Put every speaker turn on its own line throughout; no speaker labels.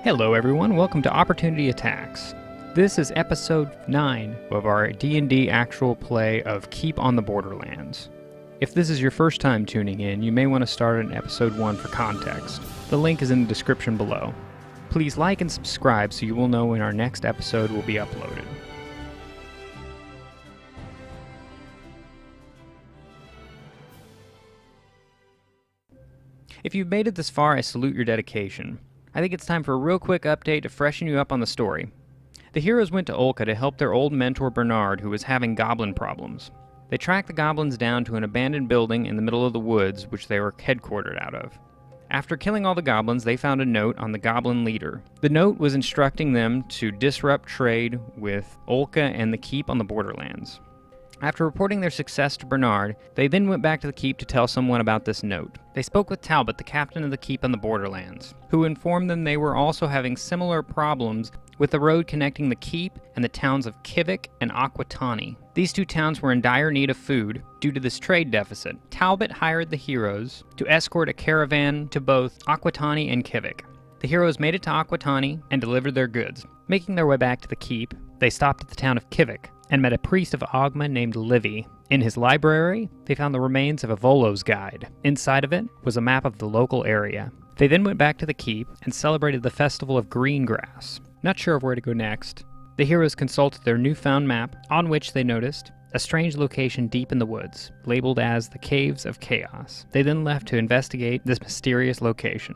Hello everyone, welcome to Opportunity Attacks. This is episode 9 of our D&D actual play of Keep on the Borderlands. If this is your first time tuning in, you may want to start in episode 1 for context. The link is in the description below. Please like and subscribe so you will know when our next episode will be uploaded. If you've made it this far, I salute your dedication. I think it's time for a real quick update to freshen you up on the story. The heroes went to Olka to help their old mentor Bernard, who was having goblin problems. They tracked the goblins down to an abandoned building in the middle of the woods, which they were headquartered out of. After killing all the goblins, they found a note on the goblin leader. The note was instructing them to disrupt trade with Olka and the Keep on the Borderlands. After reporting their success to Bernard, they then went back to the Keep to tell someone about this note. They spoke with Talbot, the captain of the Keep on the Borderlands, who informed them they were also having similar problems with the road connecting the Keep and the towns of Kvothe and Aquitani. These two towns were in dire need of food due to this trade deficit. Talbot hired the heroes to escort a caravan to both Aquitani and Kvothe. The heroes made it to Aquitani and delivered their goods. Making their way back to the Keep, they stopped at the town of Kvothe and met a priest of Ogma named Livy. In his library, they found the remains of a Volo's guide. Inside of it was a map of the local area. They then went back to the Keep and celebrated the festival of green grass. Not sure of where to go next, the heroes consulted their newfound map, on which they noticed a strange location deep in the woods, labeled as the Caves of Chaos. They then left to investigate this mysterious location.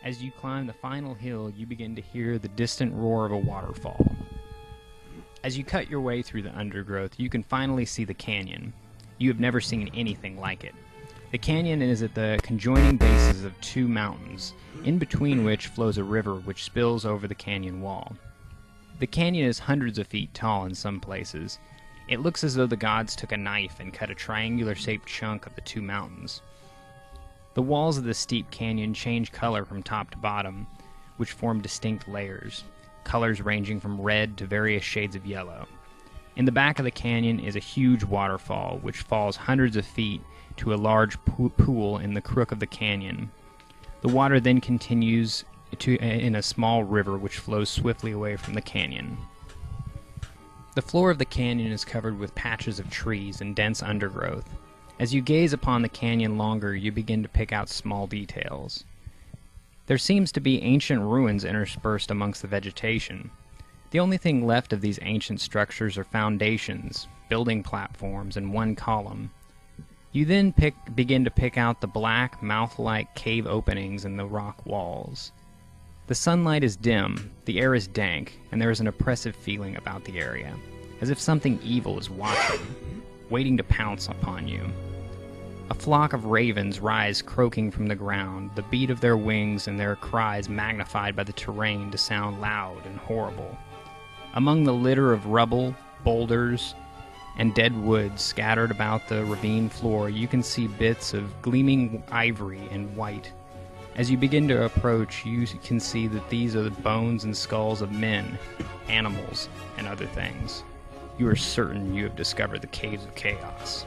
As you climb the final hill, you begin to hear the distant roar of a waterfall. As you cut your way through the undergrowth, you can finally see the canyon. You have never seen anything like it. The canyon is at the conjoining bases of two mountains, in between which flows a river which spills over the canyon wall. The canyon is hundreds of feet tall in some places. It looks as though the gods took a knife and cut a triangular-shaped chunk of the two mountains. The walls of the steep canyon change color from top to bottom, which form distinct layers, colors ranging from red to various shades of yellow. In the back of the canyon is a huge waterfall, which falls hundreds of feet to a large pool in the crook of the canyon. The water then continues in a small river which flows swiftly away from the canyon. The floor of the canyon is covered with patches of trees and dense undergrowth. As you gaze upon the canyon longer, you begin to pick out small details. There seems to be ancient ruins interspersed amongst the vegetation. The only thing left of these ancient structures are foundations, building platforms, and one column. You then begin to pick out the black, mouth-like cave openings in the rock walls. The sunlight is dim, the air is dank, and there is an oppressive feeling about the area, as if something evil is watching, waiting to pounce upon you. A flock of ravens rise croaking from the ground, the beat of their wings and their cries magnified by the terrain to sound loud and horrible. Among the litter of rubble, boulders, and dead wood scattered about the ravine floor, you can see bits of gleaming ivory and white. As you begin to approach, you can see that these are the bones and skulls of men, animals, and other things. You are certain you have discovered the Caves of Chaos.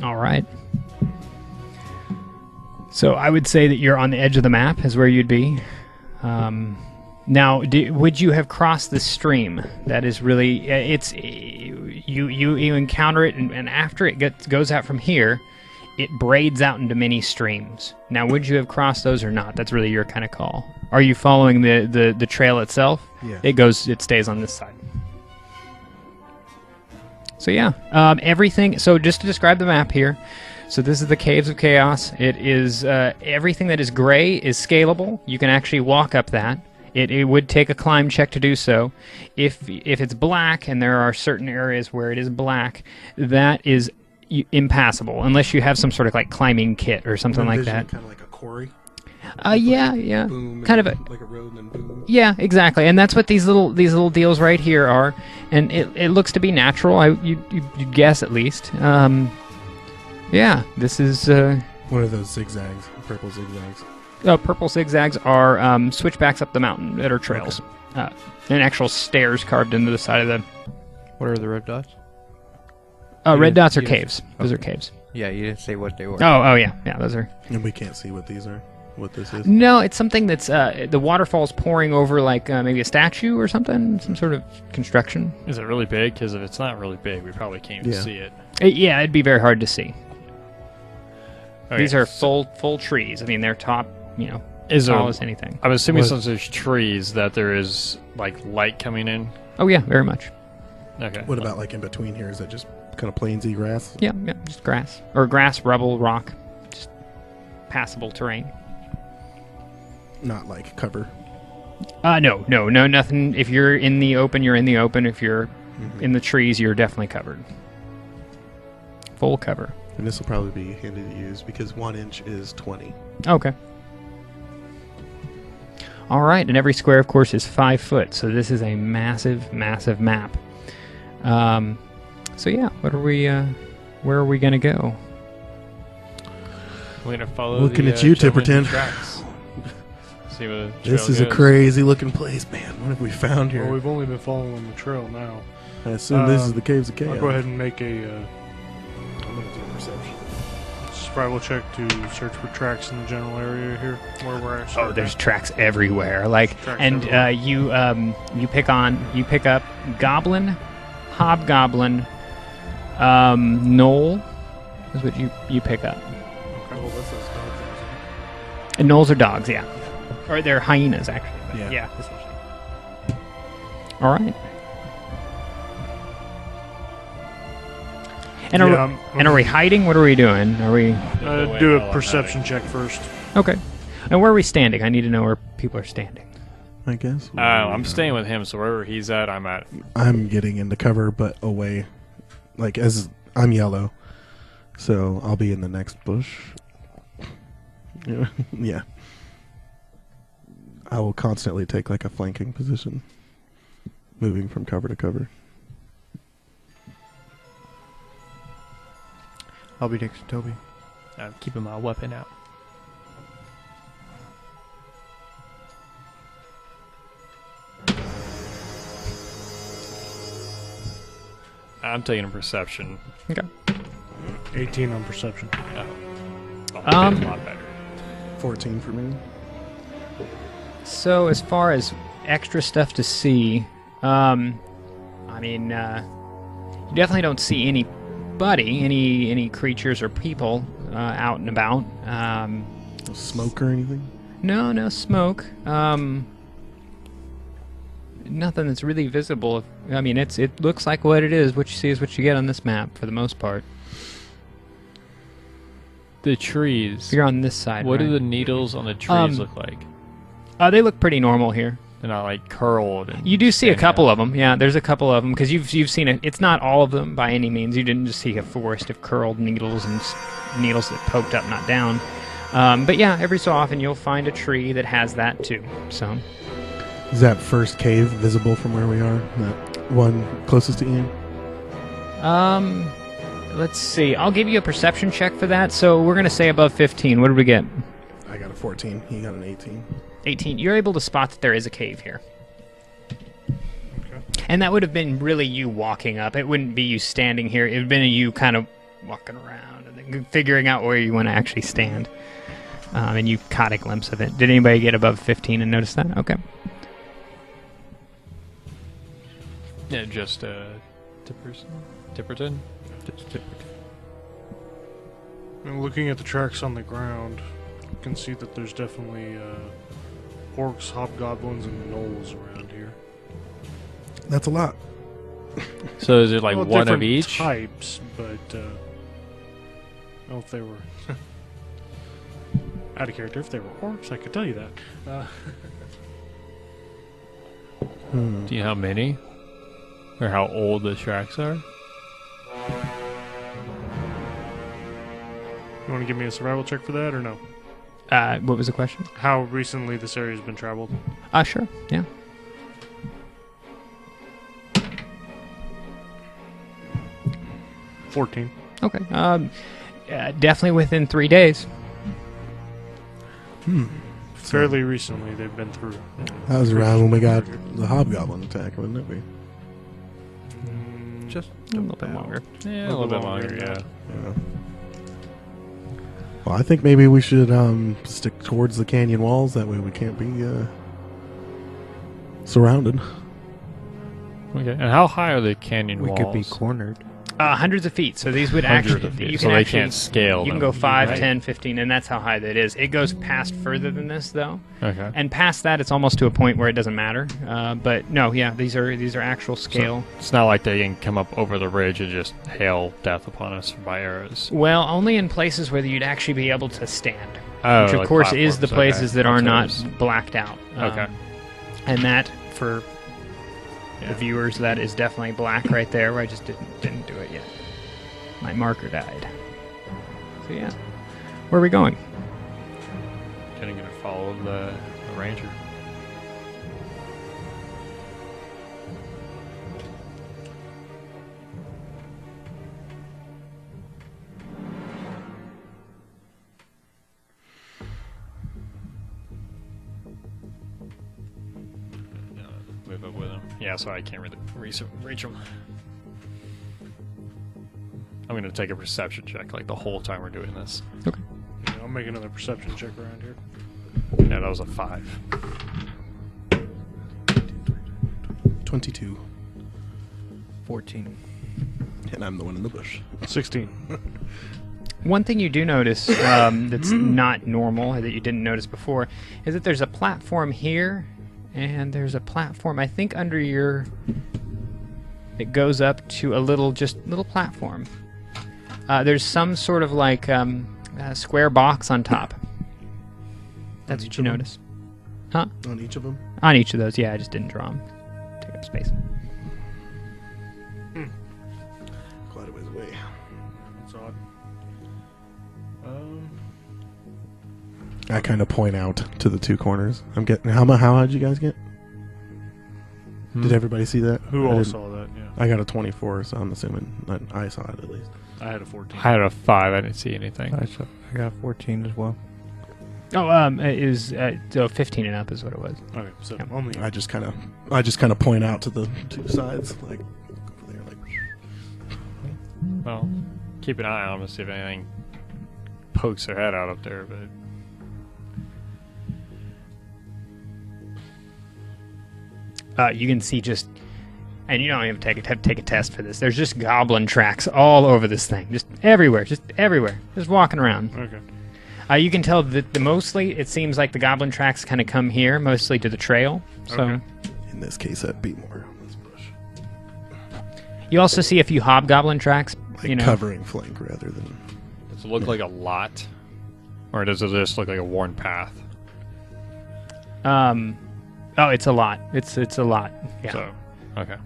All right. So I would say that you're on the edge of the map is where you'd be. Now, would you have crossed the stream? That is really, you encounter it, and after it goes out from here, it braids out into many streams. Now, would you have crossed those or not? That's really your kind of call. Are you following the trail itself? Yeah. It stays on this side. So yeah, everything, so just to describe the map here, so this is the Caves of Chaos. It is, everything that is gray is scalable. You can actually walk up that. It would take a climb check to do so. If it's black, and there are certain areas where it is black, that is impassable, unless you have some sort of like climbing kit or something like that.
Kind of like a quarry?
Yeah.
Boom,
kind of
like a road and then boom.
Yeah, exactly, and that's what these little deals right here are, and it looks to be natural. You'd guess at least. Yeah, this is
one of those zigzags, purple zigzags.
Purple zigzags are switchbacks up the mountain that are trails, and actual stairs carved into the side of the.
What are the red dots?
Red dots are
Yes.
caves. Those are caves.
Yeah, you didn't say what they were.
Oh, yeah. Yeah, those are...
And we can't see what these are. What this is.
No, it's something that's... the waterfall's pouring over, like, maybe a statue or something. Some sort of construction.
Is it really big? Because if it's not really big, we probably can't even
Yeah.
see it.
Yeah, it'd be very hard to see.
Okay,
These are
so
full trees. I mean, they're top,
is there,
tall as anything.
I'm assuming
What-
since there's trees that there is like light coming in.
Oh, yeah, very much.
Okay.
What about like in between here? Is that just kind of plainsy grass?
Yeah, just grass. Or grass, rubble, rock. Just passable terrain.
Not like cover.
No, nothing. If you're in the open, you're in the open. If you're in the trees, you're definitely covered. Full cover.
And this will probably be handy to use because 1 inch is 20.
Okay. All right, and every square, of course, is 5 foot. So this is a massive, massive map. So yeah, what are we? Where are we gonna go?
We're gonna follow.
Looking at you,
gentleman
Tipperton.
tracks. See where the
This
trail
is a
goes.
crazy looking place, man. What have we found
Well,
here?
we've only been following the trail now.
I assume this is the Caves of Chaos.
I'll go ahead and make a
I'm gonna do a perception.
survival check to search for tracks in the general area here where we're at.
Oh, there's tracks everywhere. Like,
Tracks
and
everywhere.
you pick up goblin, hobgoblin, knoll is what you pick up.
Oh, that says dogs.
And gnolls are dogs, yeah, or they're hyenas actually. But
Yeah.
essentially. All right. And are we hiding? What are we doing? Are we
do a perception check first.
okay? And where are we standing? I need to know where people are standing.
I guess.
I'm staying with him, so wherever he's at, I'm at.
I'm getting into cover, but away. Like, as I'm yellow. So I'll be in the next bush. Yeah. I will constantly take like a flanking position. Moving from cover to cover.
I'll be next to Toby.
I'm keeping my weapon out. I'm taking a perception.
Okay.
18 on perception.
Oh,
Um,
a lot better.
14 for me.
So as far as extra stuff to see, I mean, you definitely don't see anybody, any creatures or people out and about.
No smoke or anything?
No smoke. Nothing that's really visible. I mean, it looks like what it is. What you see is what you get on this map for the most part.
The trees.
If you're on this side,
What do
right?
the needles on the trees
Um,
look like?
They look pretty normal here.
They're not like curled. And
You do see a
standing
couple
out.
of them. Yeah, there's a couple of them because you've seen it. It's not all of them by any means. You didn't just see a forest of curled needles and needles that poked up, not down. But yeah, every so often you'll find a tree that has that too. So
Is that first cave visible from where we are? That one closest to Ian?
let's see. I'll give you a perception check for that. So we're gonna say above 15. What did we get?
I got a 14. He got an 18.
18. You're able to spot that there is a cave here.
Okay.
And that would have been really you walking up. It wouldn't be you standing here. It would have been you kind of walking around and then figuring out where you want to actually stand. And you caught a glimpse of it. Did anybody get above 15 and notice that? Okay.
Yeah, just Tipperton.
And looking at the tracks on the ground, you can see that there's definitely orcs, hobgoblins, and gnolls around here.
That's a lot.
So is it like
Well,
one of
different
each?
types, but I don't know if they were out of character. If they were orcs, I could tell you that.
Do you know how many? Or how old the tracks are?
You want to give me a survival check for that, or no?
What was the question?
How recently this area has been traveled?
Sure. Yeah.
— 14.
Okay. Definitely within 3 days.
Fairly recently, they've been through.
That was around when we got the hobgoblin attack, wouldn't it be?
Just
A little bit longer. Yeah, a little bit longer, yeah.
Yeah. Well, I think maybe we should stick towards the canyon walls. That way we can't be surrounded.
Okay, and how high are the canyon
we
walls?
could be cornered.
Hundreds of feet. So these would
Hundreds
actually,
of feet,
you
so
can
they
actually,
can't scale
you can
them.
go 5,
Right.
10, 15, and that's how high that is. It goes past further than this, though.
Okay.
And past that, it's almost to a point where it doesn't matter. But no, yeah, these are actual scale.
So it's not like they can come up over the ridge and just hail death upon us by arrows.
Well, only in places where you'd actually be able to stand.
Oh,
Which, of
like
course, is the
platforms,
places
okay.
that are not
That's
blacked out.
Okay.
And that, for
Yeah.
the viewers, that is definitely black right there, where I just didn't do it yet. My marker died. So yeah. Where are we going?
Kind of gonna follow the ranger. Move up with him. Yeah, so I can't really reach him. I'm gonna take a perception check like the whole time we're doing this.
Yeah, I'll make another perception check around here.
Yeah, that was a 5.
22.
14.
And I'm the one in the bush.
16.
One thing you do notice that's not normal, that you didn't notice before, is that there's a platform here, and there's a platform, I think, under your... It goes up to a little platform. There's some sort of like square box on top. That's what you notice. Huh?
On each of them?
On each of those, yeah, I just didn't draw them. Take up space.
Quite a ways away.
That's odd.
I kind of point out to the two corners. I'm getting... How high did you guys get? Did everybody see that?
Who
I
all
didn't-
saw that? Yeah.
I got a 24, so I'm assuming I saw it at least.
I had a 14.
I had a 5. I didn't see anything.
I got 14 as well.
Oh, it is so 15 and up is what it was.
Okay, so
Yeah.
only.
I just kind of point out to the two sides, like over there, like.
Well, keep an eye on them to see if anything pokes their head out up there. But
You can see just, and you don't even have to take a test for this. There's just goblin tracks all over this thing, just everywhere, just walking around.
Okay.
You can tell that mostly it seems like the goblin tracks kind of come here, mostly to the trail. So
Okay.
In this case, that'd be more on this bush,
you also see a few hobgoblin tracks.
like covering flank rather than.
does it look like a lot, or does it just look like a worn path?
Oh, it's a lot. It's a lot. Yeah.
So, okay.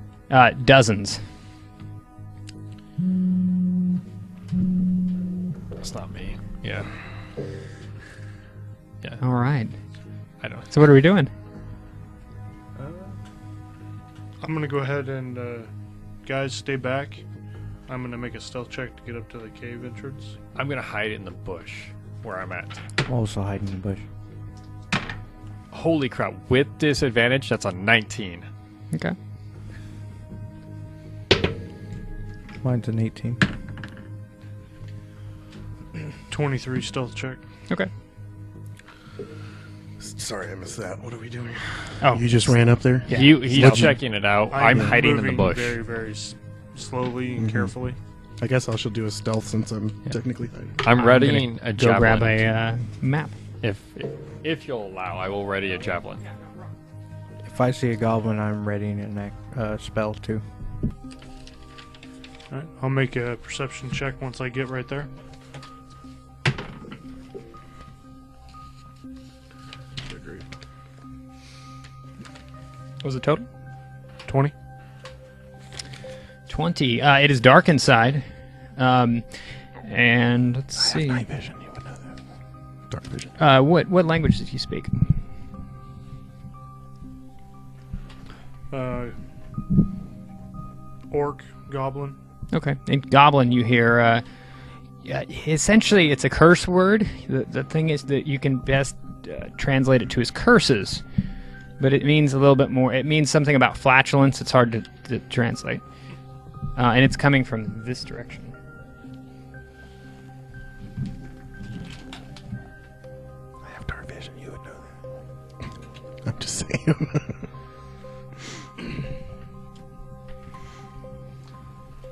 Dozens.
That's not me. Yeah. Yeah.
All right.
I don't.
So what are we doing?
I'm gonna go ahead and guys stay back. I'm gonna make a stealth check to get up to the cave entrance.
I'm gonna hide in the bush where I'm at.
I'm also hiding in the bush.
Holy crap! With disadvantage, that's a 19.
Okay.
Mine's an 18.
23 stealth check.
Okay.
Sorry, I missed that. What are we doing?
Oh,
You just ran up there.
Yeah.
He's
Legend.
checking it out. I'm hiding in the
moving
bush.
very, very slowly and
Mhm.
carefully.
I guess I should do a stealth since I'm
Yeah.
technically hiding.
I'm readying a
go
javelin.
grab a map.
If you'll allow, I will ready a javelin.
If I see a goblin, I'm readying a spell too.
Alright, I'll make a perception check once I get right there.
What was the total?
20.
20. It is dark inside. And let's see.
Night vision. You would know that. Dark vision.
What language did you speak?
Orc, goblin.
Okay. In Goblin, you hear. Essentially, it's a curse word. The thing is that you can best translate it to as curses, but it means a little bit more. It means something about flatulence. It's hard to translate. And it's coming from this direction.
I have dark vision. You would know that. I'm just saying.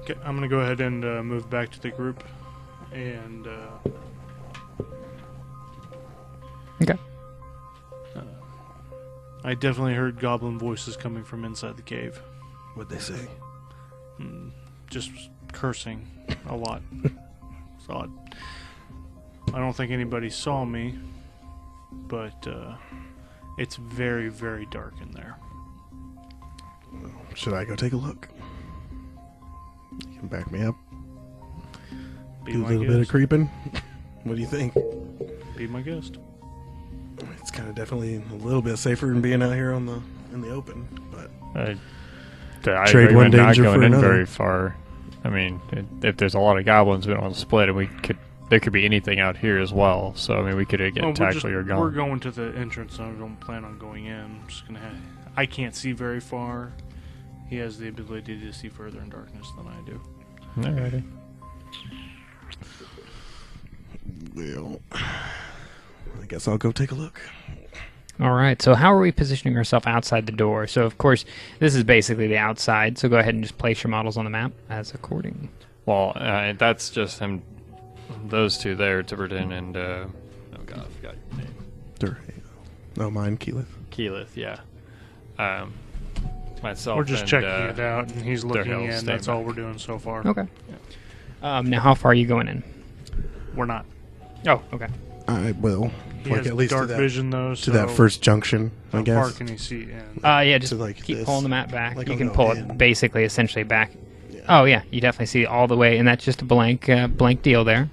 Okay, I'm gonna go ahead and move back to the group, and
Okay.
I definitely heard goblin voices coming from inside the cave.
What'd they say?
Just cursing a lot. It's odd. I don't think anybody saw me, but it's very, very dark in there.
Should I go take a look? You can back me up.
Be
Do a
my
little bit of
guest.
creeping. What do you think?
Be my guest.
It's kind of definitely a little bit safer than being out here in the open, but
I
Trade one
recommend not
danger
going
for
in
another.
very far. I mean, if there's a lot of goblins, we don't want to split, and there could be anything out here as well. So I mean, we could get tackled or
We're
gone.
going to the entrance. I don't plan on going in. I'm just gonna. I can't see very far. He has the ability to see further in darkness than I do.
Alrighty.
well, I guess I'll go take a look.
All right. So how are we positioning ourselves outside the door? So of course, this is basically the outside. So go ahead and just place your models on the map as according.
Well, that's just him. Those two there, Tiverton and oh god, I forgot your name.
No, mine, Keyleth.
Keyleth, yeah. Myself.
We're just
and,
checking it out, and he's looking
he'll
in.
stay
That's all
back.
we're doing so far.
Okay. Now how far are you going in?
We're not.
Oh, okay.
I will.
He
Like
has
at least
dark
to that,
vision though.
to that first junction, I
How far
guess.
can he see in?
Yeah, just
To, like,
keep
this.
pulling the map back.
Like,
you
I'll
can
go
pull
in.
it basically, essentially back.
Yeah.
Oh yeah, you definitely see all the way, and that's just a blank deal there.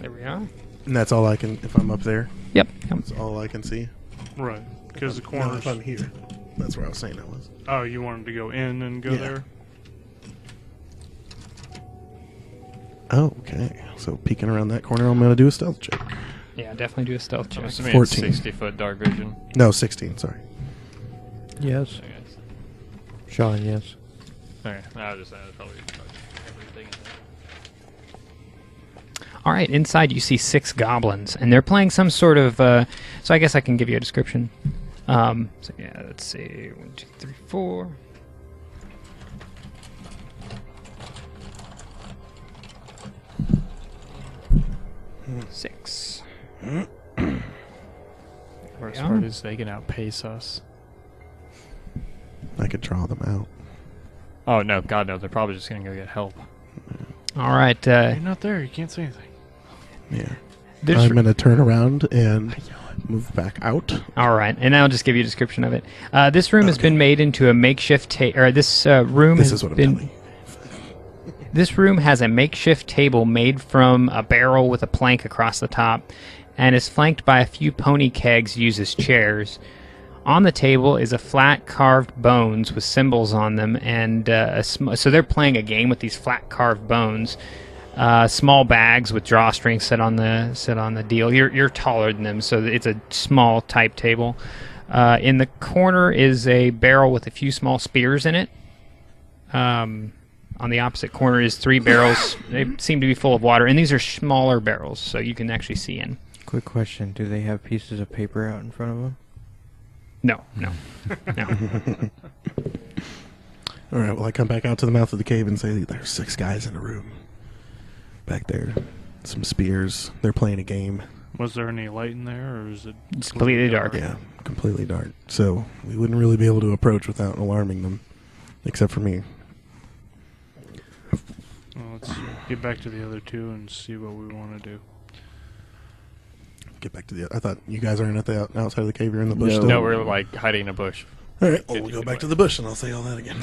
There we are.
And that's all I can, if I'm up there,
Yep.
that's all I can see.
Right, because the
No,
corners.
if I'm here. That's where I was saying I was.
Oh, you wanted to go in and go
Yeah.
there?
Oh, okay. So peeking around that corner, I'm going to do a stealth check.
Yeah, definitely do a stealth
I'm
check.
assuming
14.
it's 60-foot dark vision.
No, 16, sorry.
Yes.
I guess.
Sean, yes.
Okay, I was just saying it's probably everything in there.
All right, inside you see 6 goblins, and they're playing some sort of. So I guess I can give you a description. So yeah, let's see, 1, 2, 3, 4. Six.
Worst
Yeah.
part is they can outpace us.
I could draw them out.
Oh no, God no! They're probably just gonna go get help.
All right.
You're not there. You can't say anything.
Yeah.
This
I'm going to turn around and move back out.
All right, and I'll just give you a description of it. This room has
Okay.
been made into a makeshift or this room
This
has
is what I'm
been.
telling you.
This room has a makeshift table made from a barrel with a plank across the top, and is flanked by a few pony kegs used as chairs. On the table is a flat carved bones with symbols on them, and so they're playing a game with these flat carved bones. Small bags with drawstrings sit on the deal. You're taller than them, so it's a small type table. In the corner is a barrel with a few small spears in it. On the opposite corner is 3 barrels. They seem to be full of water, and these are smaller barrels, so you can actually see in.
Quick question: do they have pieces of paper out in front of them?
No.
All right, well, I come back out to the mouth of the cave and say, there's 6 guys in a room. Back there. Some spears. They're playing a game.
Was there any light in there, or is it
It's completely dark.
Yeah, completely dark. So we wouldn't really be able to approach without alarming them. Except for me.
Well, let's get back to the other 2 and see what we want to do.
Get back to the... I thought you guys aren't at the outside of the cave. You're in the bush
No.
still?
No, we're like hiding in a bush.
All right, well,
50
we'll go
feet
back
away.
to the bush and I'll say all that again.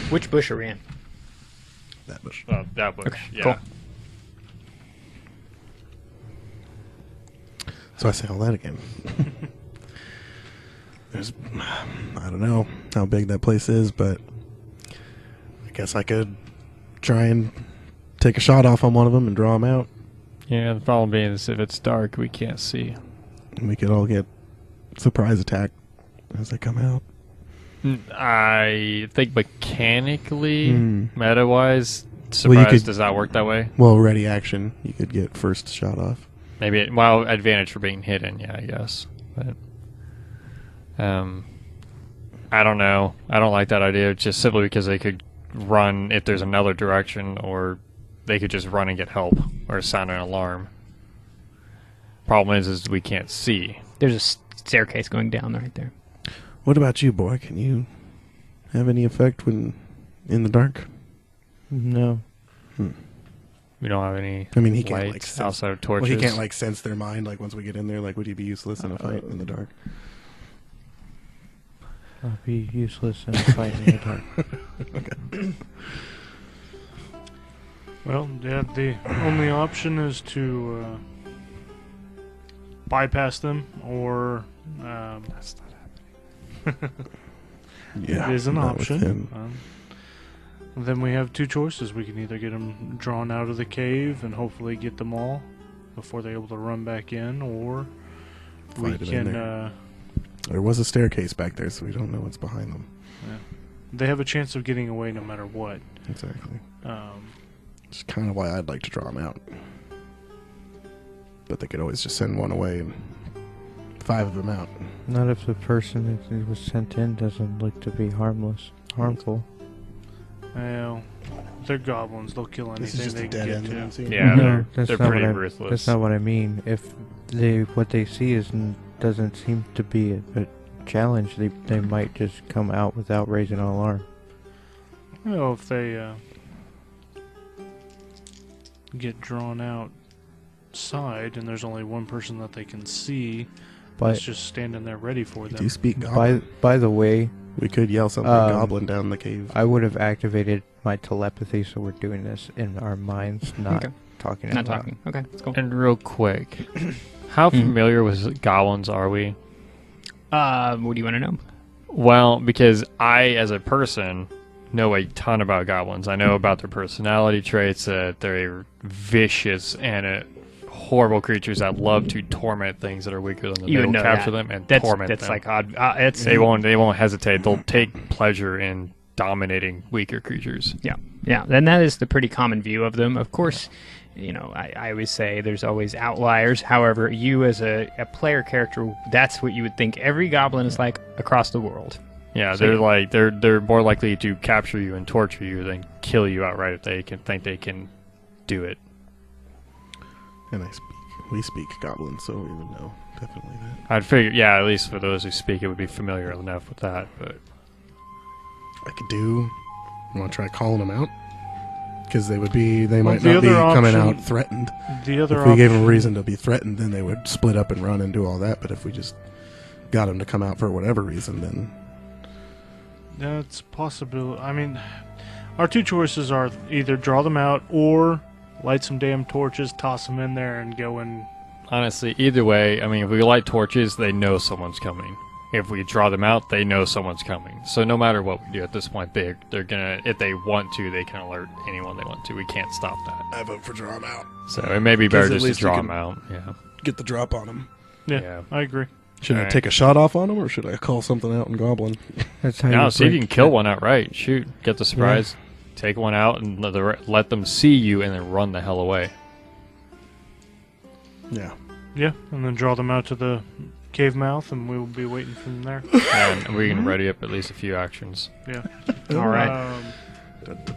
Which bush are we in?
That bush.
Oh, that bush.
Okay,
Yeah.
cool.
So I say all that again. There's... I don't know how big that place is, but... I guess I could try and take a shot off on one of them and draw them out.
Yeah. The problem being is if it's dark, we can't see.
And we could all get surprise attack as they come out.
I think mechanically, meta-wise,
Well, you
surprise
could-
does not work that way.
Well, ready action, you could get first shot off.
Maybe advantage for being hidden, yeah, I guess. But I don't know. I don't like that idea just simply because they could run if there's another direction, or they could just run and get help or sound an alarm. Problem is we can't see.
There's a staircase going down right there.
What about you, boy? Can you have any effect when in the dark?
No.
We don't have any.
I mean, he can't
lights
like sense,
outside of torches.
well, he can't like sense their mind. Like once we get in there, like would he be useless in a fight in the dark?
I'll be useless in a fight in the dark.
Well, yeah, the only option is to bypass them, or
That's not happening.
Yeah,
it is an
not with
option.
him.
Then we have two choices. We can either get them drawn out of the cave and hopefully get them all before they're able to run back in, or we
Fight it in
can.
there. There was a staircase back there, so we don't know what's behind them.
They have a chance of getting away no matter what.
Exactly.
Um,
It's kind of why I'd like to draw them out. But they could always just send one away and 5 of them out.
Not if the person that was sent in doesn't look to be harmful.
well, they're goblins. They'll kill
This is
anything
just
they
a
can
dead
get
end.
to.
I'm seeing.
Yeah,
No,
they're
that's not
pretty
what
ruthless.
That's not what I mean. If what they see doesn't seem to be a challenge, they might just come out without raising an alarm.
Well, if they get drawn outside and there's only one person that they can see,
But
it's just standing there ready for
Do
them.
you speak goblin?
by the way,
We could yell something goblin down the cave.
I would have activated my telepathy, so we're doing this in our minds, not
Okay.
talking.
Not
out loud.
talking. Okay, let's go.
And real quick, how familiar with goblins are we?
What do you want to know?
Well, because I, as a person, know a ton about goblins. I know about their personality traits, that they're vicious and horrible creatures that love to torment things that are weaker than them.
You
They
would
will
know
capture
that.
them and
That's
torment them.
like odd. It's
They won't hesitate. They'll take pleasure in dominating weaker creatures.
Yeah, and that is the pretty common view of them. Of course, you know, I always say there's always outliers. However, you as a player character, that's what you would think every goblin is like across the world.
Yeah,
So
they're
yeah.
like they're more likely to capture you and torture you than kill you outright if they can think they can do it.
And we speak goblin, so we would know definitely that.
I'd figure, yeah, at least for those who speak, it would be familiar enough with that. But
I could do. You want to try calling them out? Because they might
the
not be
other
coming
option-
out threatened.
The other
If we gave them a
option-
reason to be threatened, then they would split up and run and do all that. But if we just got them to come out for whatever reason, then
That's possible. I mean, our two choices are either draw them out or light some damn torches, toss them in there, and go in.
honestly, either way, I mean, if we light torches, they know someone's coming. If we draw them out, they know someone's coming. So no matter what we do at this point, they're gonna, if they want to, they can alert anyone they want to. We can't stop that.
I vote for draw them out.
So it may be better
Because at
just to
least
draw
we
them
can-
out. Yeah.
Get the drop on them.
Yeah, I agree.
Should I
Alright.
take a shot off on them, or should I call something out in goblin?
That's how
No,
you
see if you
break
can kill
that.
one outright. Shoot, get the surprise, take one out, and let them see you, and then run the hell away.
Yeah.
Yeah, and then draw them out to the cave mouth, and we will be waiting for them there.
And we can ready up at least a few actions.
Yeah.
All right.
Um,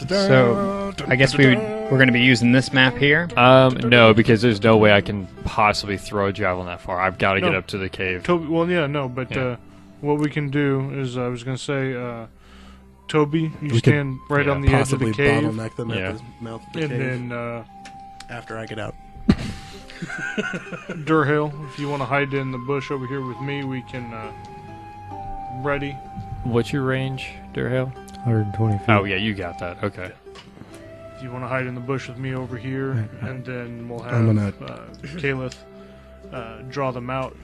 So, I guess we're going to be using this map here.
No, because there's no way I can possibly throw a javelin that far. I've got to get
No.
up to the cave.
Toby, well, yeah, no, but
Yeah.
what we can do is, I was going to say, Toby, you
We could
stand right
yeah,
on the edge of
Possibly
the cave,
bottleneck them
Yeah.
at the mouth of the
and
cave
then
after I get out.
Durhale, if you want to hide in the bush over here with me, we can ready.
What's your range, Durhale?
120 feet.
Oh, yeah, you got that. Okay.
If you want to hide in the bush with me over here, and then we'll have
I'm gonna-
Caliph draw them out,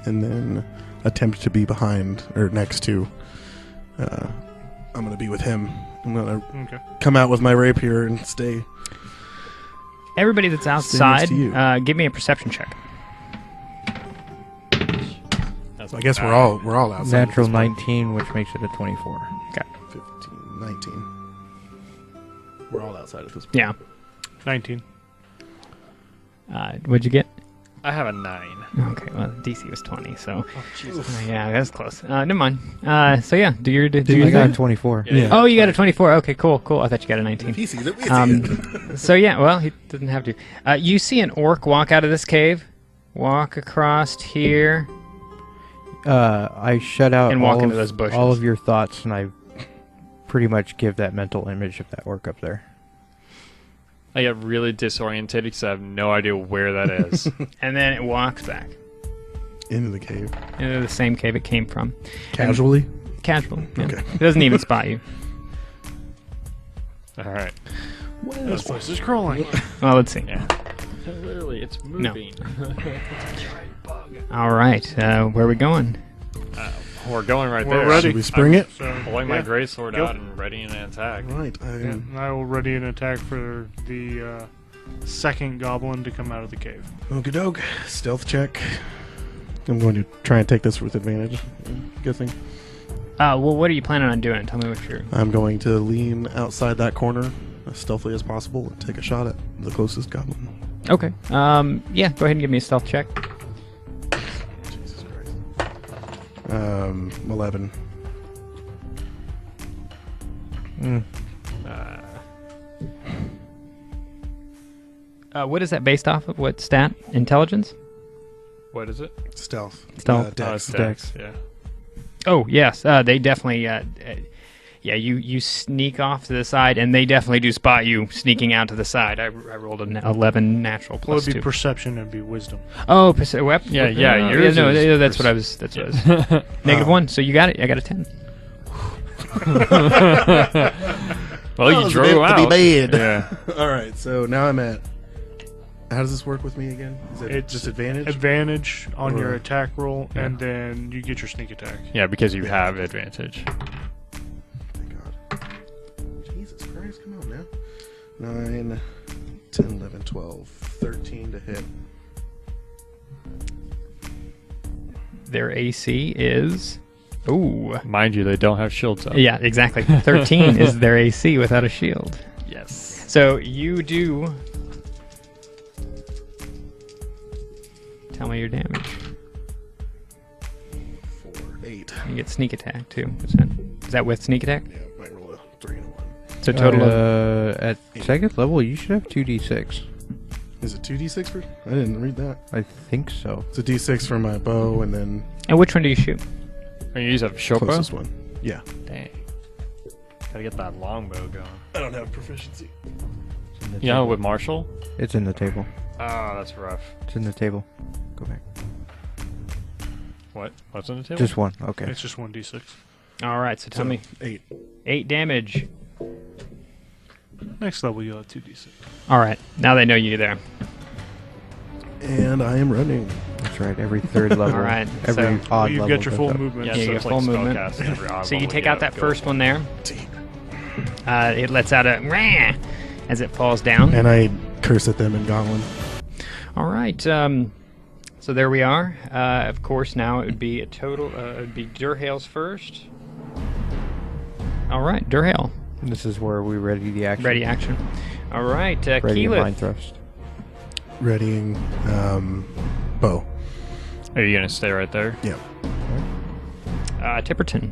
and then
attempt to be behind or next to. I'm gonna be with him. I'm gonna
okay.
come out with my rapier and stay.
Everybody that's
Stay next
outside,
to you.
give me a perception check.
That's
So I guess we're all outside.
Natural
at this point.
19, which makes it a 24.
15, 19. We're all outside of this point.
Yeah.
19.
What'd you get?
I have a 9.
Okay, well, DC was 20, so
Oh, Jesus.
yeah, that's close. Never mind. So yeah, do your
I got
thing.
a 24.
Yeah.
Oh, you got a 24. Okay, cool. I thought you got a 19.
If he sees it, we see it.
So yeah, well, he doesn't have to. You see an orc walk out of this cave, walk across here.
I shut out
And walk
all
into
of,
those bushes.
all of your thoughts, and I pretty much give that mental image of that orc up there.
I get really disoriented because I have no idea where that is.
And then it walks back
Into the cave.
into the same cave it came from.
Casually?
Casual. Yeah.
Okay.
It doesn't even spot you.
All right.
This place is crawling.
Well, let's see.
Yeah. Literally, it's moving.
All right, where are we going?
We're going right
We're
there.
ready.
Should we spring it?
So,
Pulling my
yeah.
greatsword
Go.
out and readying an attack.
Right.
Yeah, and I will ready an attack for the second goblin to come out of the cave.
Okie doke. Stealth check. I'm going to try and take this with advantage. I'm guessing.
Well, what are you planning on doing? Tell me what you're...
I'm going to lean outside that corner as stealthily as possible and take a shot at the closest goblin.
Okay. Yeah, go ahead and give me a stealth check.
Jesus Christ. 11.
What is that based off of? What stat? Intelligence?
What is it?
Stealth.
Stealth.
Oh,
Dex.
it's Dex. Yeah.
Oh, yes. They definitely... yeah, you sneak off to the side, and they definitely do spot you sneaking out to the side. I rolled an 11 natural
Well,
plus
it'd be
2.
perception and be wisdom.
Oh,
Yeah, yours
no,
is
that's what I was... That's what I was... -1, so you got it. I got a 10.
Well,
That
you
was
drove
meant to
out.
be bad.
Yeah.
All right, so now I'm at... How does this work with me again? Is it
It's
just advantage?
Advantage on your
Or-
attack roll,
Yeah.
and then you get your sneak attack.
Yeah, because you have advantage.
Thank God. Jesus Christ, come on now. 9, 10, 11, 12, 13 to hit.
Their AC is... Ooh.
Mind you, they don't have shields up.
Yeah, exactly. 13 is their AC without a shield.
Yes.
So you do... Tell me your damage.
4, 8.
You get sneak attack too. Is that with sneak attack?
Yeah, might roll a 3 and a 1.
So total of...
At second level, you should have 2d6.
Is it 2d6 for... I didn't read that.
I think so.
It's a d6 for my bow and then
And which one do you shoot?
Are you use a short bow?
closest one. Yeah.
Dang. Gotta get that longbow going.
I don't have proficiency.
It's in the
You know,
table.
with Marshall?
It's in the table.
Oh, that's rough.
It's in the table. Go back.
What? What's on the table?
Just one. Okay.
It's just 1d6.
All right, so tell me.
8.
8 damage.
Next level, you'll have 2d6.
All right, now they know you're there.
And I am running.
That's right. Every third level.
All right,
Every
so-
odd
Well, you've
level
got your
goes
full
up.
movement.
Yeah,
Yeah,
so
you
it's
get
like
full movement.
spellcasting every odd
So you
level
take
you
out
gotta
that
go
first
for.
one there. It lets out a rah as it falls down.
And I curse at them in Goblin.
All right, so there we are. Of course, now it would be a total. It would be Durhale's first. All right, Durhale,
This is where we ready the action.
ready action. All right,
Ready a mind
Keyleth.
thrust.
Readying bow.
Are you gonna stay right there?
Yeah.
Tipperton.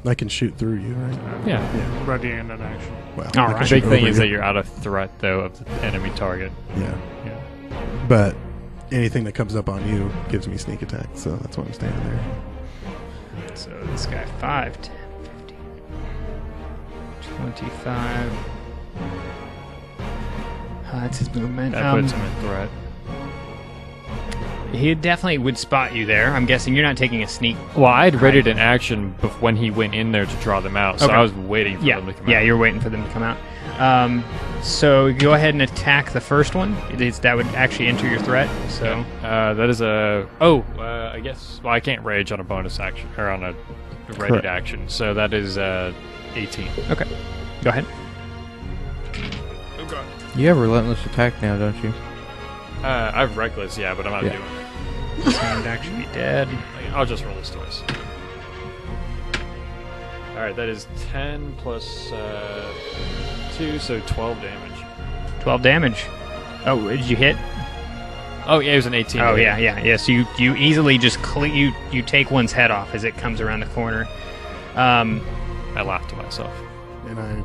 I can shoot through you, right?
Yeah.
Ready and an action.
Wow.
All
I can
right.
The
shoot
big thing
over
is
you.
that you're out of threat, though, of the enemy target.
Yeah.
Yeah.
But anything that comes up on you gives me sneak attack, so that's why I'm standing there.
So this guy 5, 10, 15, 25. That's his movement.
That puts him in threat.
He definitely would spot you there. I'm guessing you're not taking a sneak.
Well, I'd readied an action when he went in there to draw them out, so
Okay.
I was waiting for
Yeah,
them to come
yeah,
out.
you're waiting for them to come out. So go ahead and attack the first one. That would actually enter your threat. So
That is a... Oh, I guess... Well, I can't rage on a bonus action, or on a readied
Correct.
action, so that is 18.
okay, go ahead.
You have relentless attack now, don't you?
I have reckless, yeah, but I'm not
Yeah.
doing it.
This hand actually dead.
I'll just roll this twice. Alright, that is 10 plus 2, so 12 damage.
12 damage. Oh, did you hit?
Oh, yeah, it was an 18.
Oh, yeah. So you easily just you take one's head off as it comes around the corner.
I laughed to myself.
And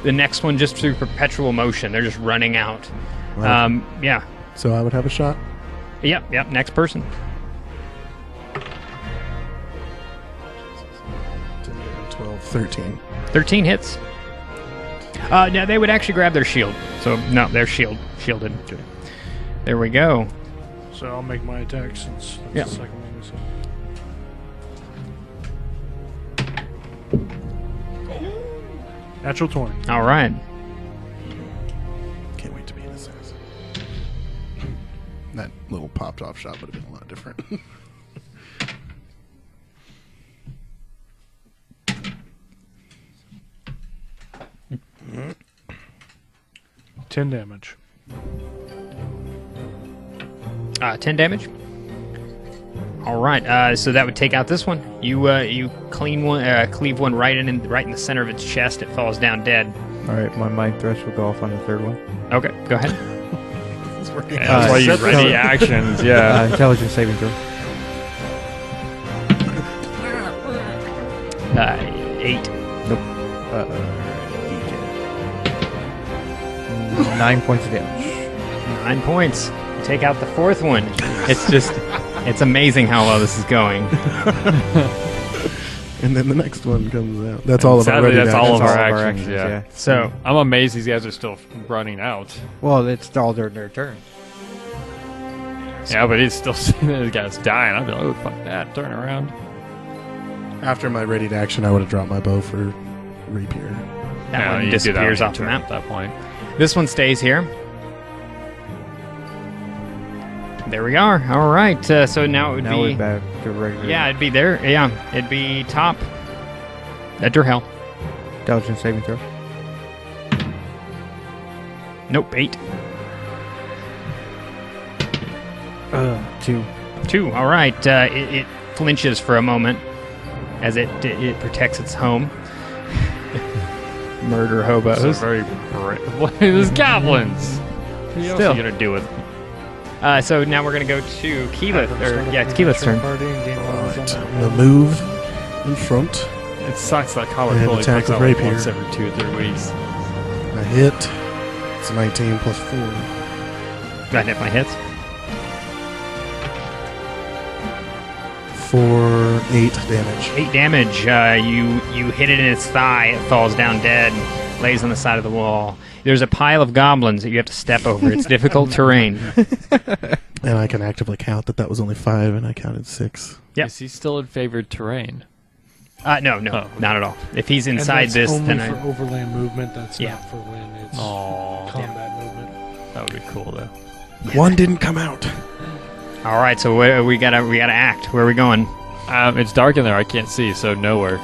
The next one, just through perpetual motion, they're just running out.
Wow.
Yeah.
So I would have a shot.
Yep. Next person.
12, 13.
13 hits. No, they would actually grab their shield. So no, they're shielded.
Okay.
There we go.
So I'll make my attack since that's
Yeah.
the second one we said. Natural 20.
All right.
Can't wait to be an assassin. That little popped off shot would have been a lot different.
10 damage.
10 damage. All right. So that would take out this one. You cleave one right in the center of its chest. It falls down dead.
Alright, my mind thrust will go off on the third one.
Okay, go ahead.
It's working.
Yeah, that's why you
set
ready
the-
actions, yeah.
Intelligence saving throw.
8.
Nope. 9 points of damage.
9 points. You take out the fourth one. It's amazing how well this is going.
And then the next one comes out. That's all of our
Sadly,
ready
that's all of
actions.
our actions, yeah.
So
I'm amazed these guys are still running out.
Well, it's all their turn.
Yeah, but he's still seeing those guys dying. I'd be like, oh, fuck that. Turn around.
After my ready to action, I would have dropped my bow for rapier.
that
Yeah,
one
you do that
disappears
on
off the
your turn
map.
at that point.
This one stays here. There we are. All right. So now it would
Now
be.
we're back to regular.
Yeah, it'd be there. Yeah, it'd be top. Enter hell.
Intelligence saving throw.
Nope. 8.
2.
2. All right. It flinches for a moment as it protects its home. Murder hobos.
This is very brave. There's goblins. What else
Still.
are you going to do with them?
So now we're gonna go to Keyleth. It's Keyleth's turn.
Alright, I'm going to move in front.
It sucks that collar
And
only
attack
picks
with
out like
rapier.
once every 2 or 3 weeks.
I hit. It's 19 plus 4.
That hit my hits.
For 8 damage.
8 damage. You hit it in its thigh. It falls down dead. Lays on the side of the wall. There's a pile of goblins that you have to step over. It's difficult terrain.
And I can actively count that was only 5, and I counted 6.
Yep.
Is he still in favored terrain?
No,
Oh.
not at all. If he's inside
and that's
this,
only
then
for overland movement. That's
Yeah.
not for when it's
Oh,
combat movement.
that would be cool though.
One didn't come out.
all right. So we gotta act. Where are we going?
It's dark in there. I can't see, so nowhere.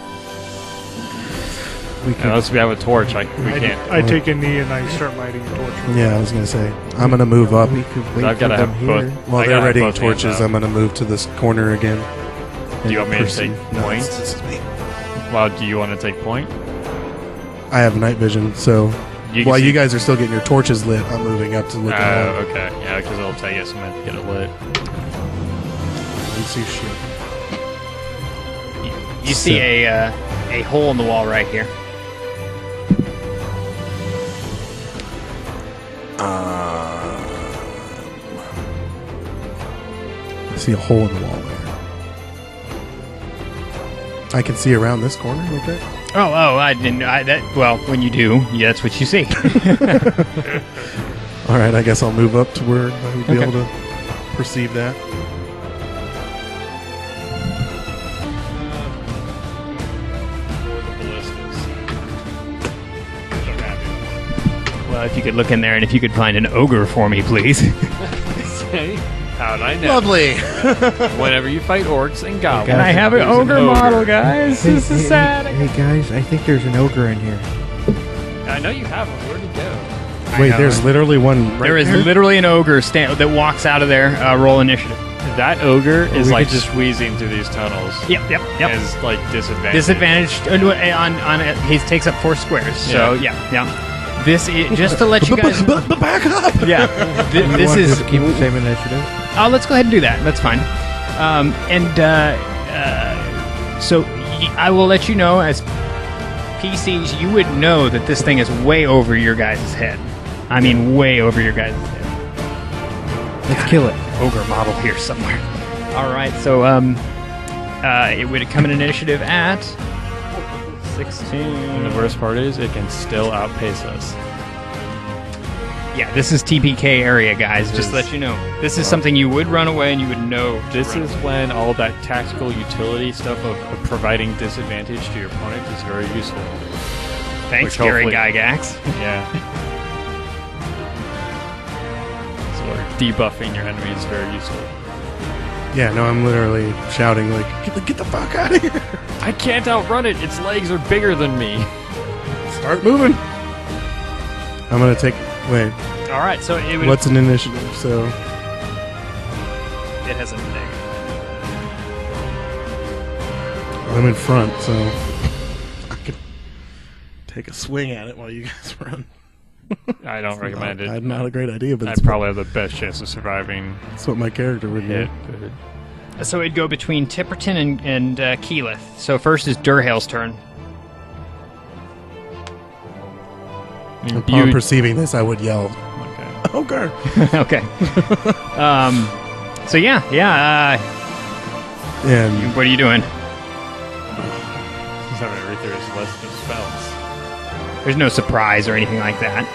We could,
Unless we have a torch, we can't.
I take a knee and I start lighting a torch.
yeah, I was going to say. I'm going to move up.
We could wait
I've
for
got to
them
have
here.
both.
While
I
they're
gotta have
readying
both hands
torches,
out.
I'm going to move to this corner again.
Do you want me to take
No,
points?
this is me.
Well, do you want to take point?
I have night vision, so
You
while
can
you
see-
guys are still getting your torches lit, I'm moving up to look at all.
Okay. Yeah, because it'll take us a minute to get it lit.
You see shit.
You see a hole in the wall right here.
I see a hole in the wall there. I can see around this corner, okay?
Oh, I didn't. Well, when you do, yeah, that's what you see.
All right, I guess I'll move up to where I would be able to perceive that.
Well, if you could look in there, and if you could find an ogre for me, please.
How'd I know?
Lovely.
Whenever you fight orcs and goblins,
Can I have an
there's
ogre model, guys? This is sad.
Hey guys, I think there's an ogre in here.
I know you have them. Where'd he go?
Wait, there's literally one right
There is
there?
literally an ogre that walks out of there. Roll initiative.
That ogre is
we
like
could just-
squeezing through these tunnels.
Yep.
Is like disadvantage.
Disadvantaged on it. He takes up 4 squares. So yeah. This is just to let you guys.
But back up.
Yeah.
You
This
want
is.
to keep the same initiative.
Oh, let's go ahead and do that. That's fine. So I will let you know as PCs, you would know that this thing is way over your guys' head. I mean, way over your guys' head.
Let's kill it.
Ogre model here somewhere. All right, so it would come in initiative at 16.
And the worst part is, it can still outpace us.
Yeah, this is TPK area, guys. Just to let you know, this is something you would run away and you would know.
This is when all that tactical utility stuff of providing disadvantage to your opponent is very useful.
Thanks,
which
Gary
hopefully-
Gygax.
Yeah. So debuffing your enemy is very useful.
Yeah, no, I'm literally shouting like, get the fuck out of here.
I can't outrun it. Its legs are bigger than me.
Start moving. I'm gonna take. Wait,
All right, so it would.
what's an initiative? So
It has a negative.
I'm in front, so I could take a swing at it while you guys run.
I don't recommend it.
Not a great idea, but
I
it's
probably have the best chance of surviving
that's what my character would do.
hit.
So it'd go between Tipperton and Keyleth. So first is Durhale's turn.
Upon perceiving this, I would yell,
Okay.
"Ogre!"
Okay. So yeah.
And
What are you doing?
He's having to read through his list of spells.
There's no surprise or anything like that.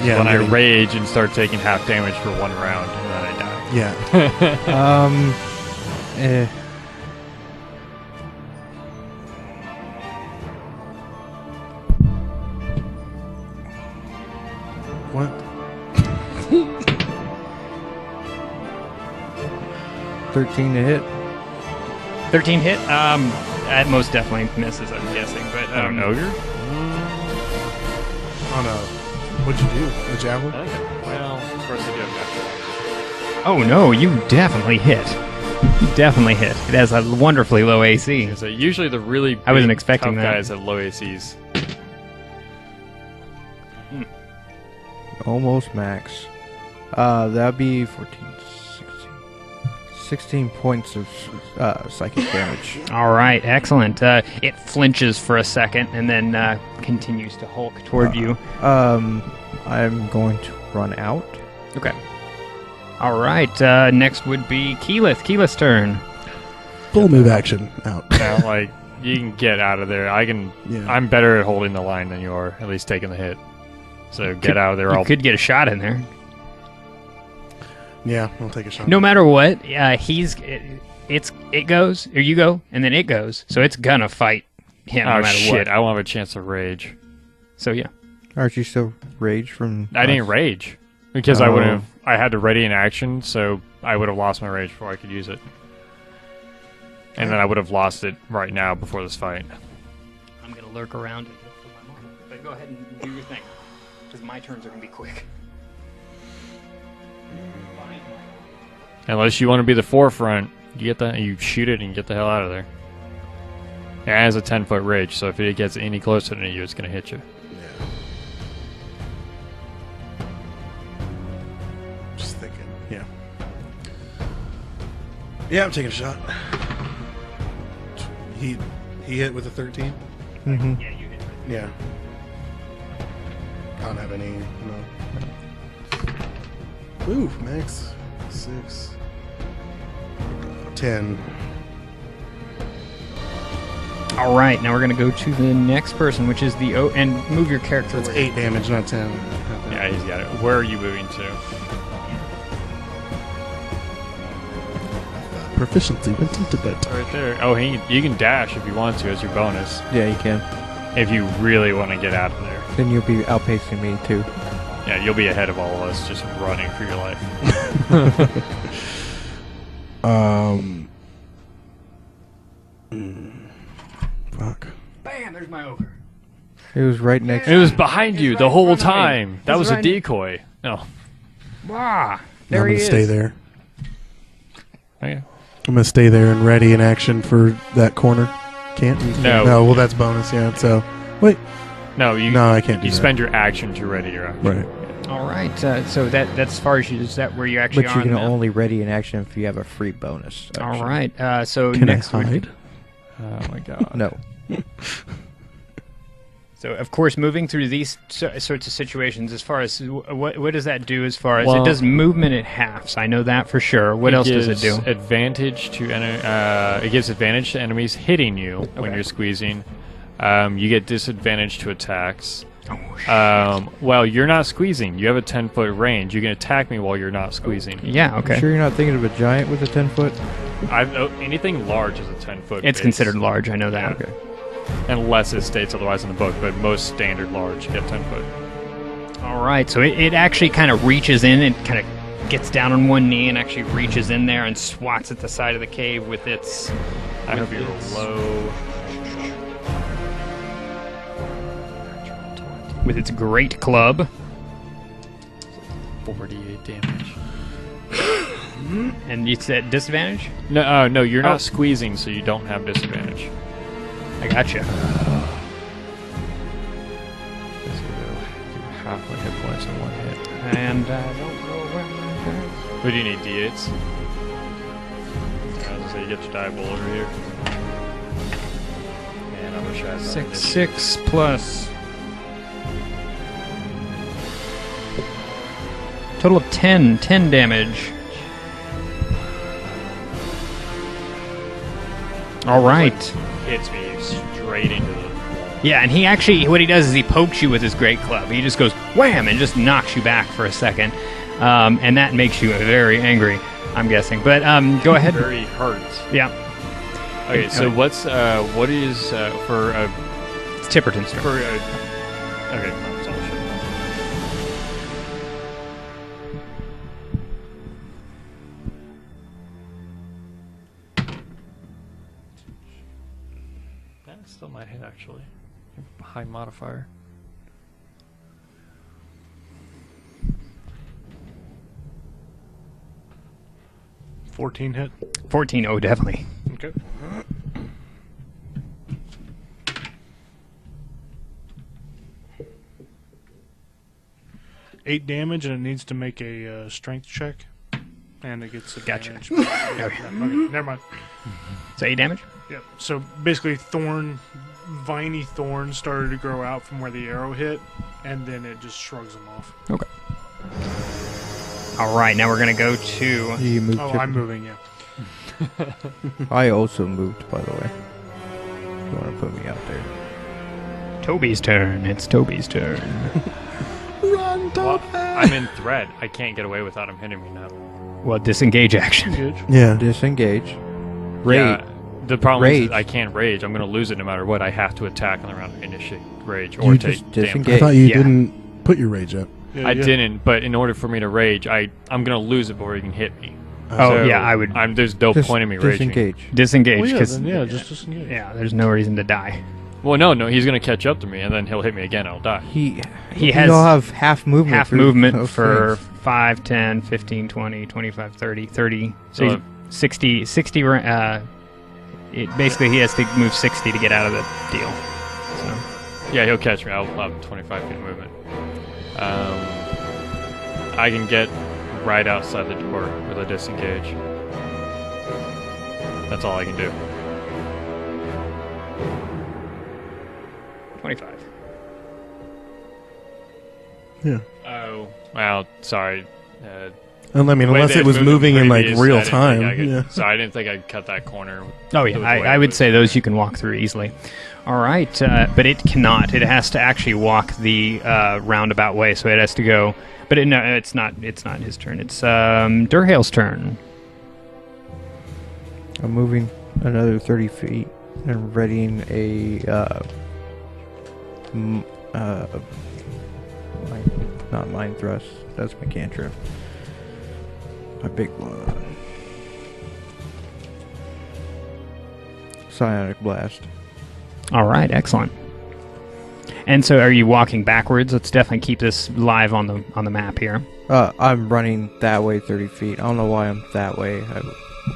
yeah,
When
I'm
I
getting-
rage and start taking half damage for 1 round, and then I die.
yeah. What?
13 to hit.
13 hit. That most definitely misses. I'm guessing, but
An ogre?
On a what'd you do? A javelin?
Well, of course I do have that.
oh no, you definitely hit. You definitely hit. It has a wonderfully low AC.
So usually the really big,
I wasn't expecting
tough
that.
guys have low ACs.
Almost max. That'd be 14, 16 points of psychic damage.
All right, excellent. It flinches for a second and then continues to hulk toward you.
I'm going to run out.
Okay. All right. Next would be Keyleth. Keyleth's turn.
Full move action out.
Now, like, you can get out of there.
Yeah.
I'm better at holding the line than you are, at least taking the hit. So get out of there.
You could get a shot in there.
Yeah, I'll take a shot.
No matter what, it goes or you go and then it goes. So it's gonna fight him no
Oh
matter
shit!
what.
I won't have a chance to rage.
So yeah.
Aren't you still rage from?
I didn't rage because I
Oh.
would have. I had to ready an action, so I would have lost my rage before I could use it, and then I would have lost it right now before this fight.
I'm gonna lurk around and look for my mark. But go ahead and do your thing, because my turns are gonna be quick.
Unless you want to be the forefront, you shoot it and get the hell out of there. It has a 10-foot rage, so if it gets any closer to you, it's gonna hit you.
Just thinking. Yeah. Yeah, I'm taking a shot. He hit with a 13.
Mm-hmm.
Yeah, you hit.
Yeah. I don't have any. No. Ooh, max 6, 10.
All right, now we're gonna go to the next person, which is the and move your character.
That's
away.
8 damage, not 10.
Yeah, he's got it. Where are you moving to?
Proficiency went into that.
Right there. Oh, you can dash if you want to as your bonus.
Yeah, you can.
If you really want to get out of there.
Then you'll be outpacing me too.
Yeah, you'll be ahead of all of us, just running for your life.
Fuck.
Bam! There's my ogre.
It was right next.
It was behind you the whole
front of me.
time. That
It
was
was
a
right-
decoy. No.
Ah,
I'm
there
going
he
to
is.
stay there.
Okay.
I'm going to stay there and ready in action for that corner. Can't?
No.
No, well, that's bonus, yeah. So, wait.
No,
No, I can't do
You
that.
spend your action to ready your action.
Right.
All right. So that's as far as is that where you actually
But
are
you can
on the map?
only ready in action if you have a free bonus.
All
action.
right. So
Can
next
I
would-
hide?
Oh my god.
No.
So, of course, moving through these sorts of situations, as far as what does that do? As far as
Well,
it does movement in halves, I know that for sure. What else does it do?
Advantage to it gives advantage to enemies hitting you when
Okay.
you're squeezing. You get disadvantage to attacks.
Oh,
Well, you're not squeezing. You have a 10-foot range. You can attack me while you're not squeezing.
yeah. Okay.
You sure you're not thinking of a giant with a 10-foot?
Anything large is a 10-foot.
It's
base.
considered large. I know that.
Okay. Unless it states otherwise in the book, but most standard large get 10 foot.
All right. So it actually kind of reaches in and kind of gets down on one knee and actually reaches in there and swats at the side of the cave with its.
I hope you roll low.
With its great club.
48 damage.
And it's at disadvantage?
No, you're
Oh.
not squeezing, so you don't have disadvantage.
I gotcha.
Half my hit points in one hit.
And I don't know where my dice.
What do you need, D8s? I was gonna say, you get your die bowl over here. And I'm gonna try that.
6 plus. Total of 10 damage. All right.
Hits me straight into the.
Yeah, and he actually, what he does is he pokes you with his great club. He just goes wham and just knocks you back for a second. And that makes you very angry, I'm guessing. But go ahead.
Very hurt.
Yeah,
Okay, so what is for a
it's Tipperton's turn.
okay, that's all shit. That still might hit actually. High modifier.
it. 14 hit.
14, oh, definitely.
Okay. Eight damage, and it needs to make a strength check, and it gets
Gotcha.
advantage. Yeah, okay, never mind.
So 8 damage?
Yep. So basically, viney thorns started to grow out from where the arrow hit, and then it just shrugs them off.
Okay. All right, now we're going to go to...
You moved.
Oh,
to-
I'm moving, yeah.
I also moved, by the way. You want to put me out there?
Toby's turn. It's Toby's turn.
Run,
Well,
Toby!
I'm in threat. I can't get away without him hitting me now.
Well, disengage action.
Good.
Yeah.
Disengage. Rage.
Yeah, the problem is
Rage.
that I can't rage. I'm going to lose it no matter what. I have to attack on the round to initiate rage
You
or
just
take
disengage.
damage.
I thought you
Yeah.
didn't put your rage up.
Yeah,
I
yeah.
didn't, but in order for me to rage, I'm going to lose it before he can hit me.
Oh, yeah, I would
There's no
Just
point in me raging.
disengage.
disengage.
Well, yeah,
'cause-
then, yeah, just disengage.
yeah, there's no reason to die.
Well, no, he's going to catch up to me, and then he'll hit me again, and I'll die.
He
has
You'll have half movement.
Half
through
movement
those
for
things.
5, 10, 15, 20, 25, 30, 30. So
So-
he's 60, basically he has to move 60 to get out of the deal. So,
Yeah, he'll catch me. I'll have 25 feet of movement. I can get right outside the door with a disengage. That's all I can do.
25.
Yeah.
Oh. Well, sorry.
I mean,
The way
unless
they
it was
moved
moving in like
previous, I
real
didn't think
time.
I could-
Yeah.
So I didn't think I'd cut that corner.
Oh,
The
yeah,
way
I
it
would
was.
say those you can walk through easily. All right, but it cannot. It has to actually walk the roundabout way, so it has to go. But no, it's not. It's not his turn. It's Durhale's turn.
I'm moving another 30 feet and readying a not mind thrust. That's my cantrip. My big one. Psionic blast.
All right, excellent. And so, are you walking backwards? Let's definitely keep this live on the map here.
I'm running that way 30 feet. I don't know why I'm that way. I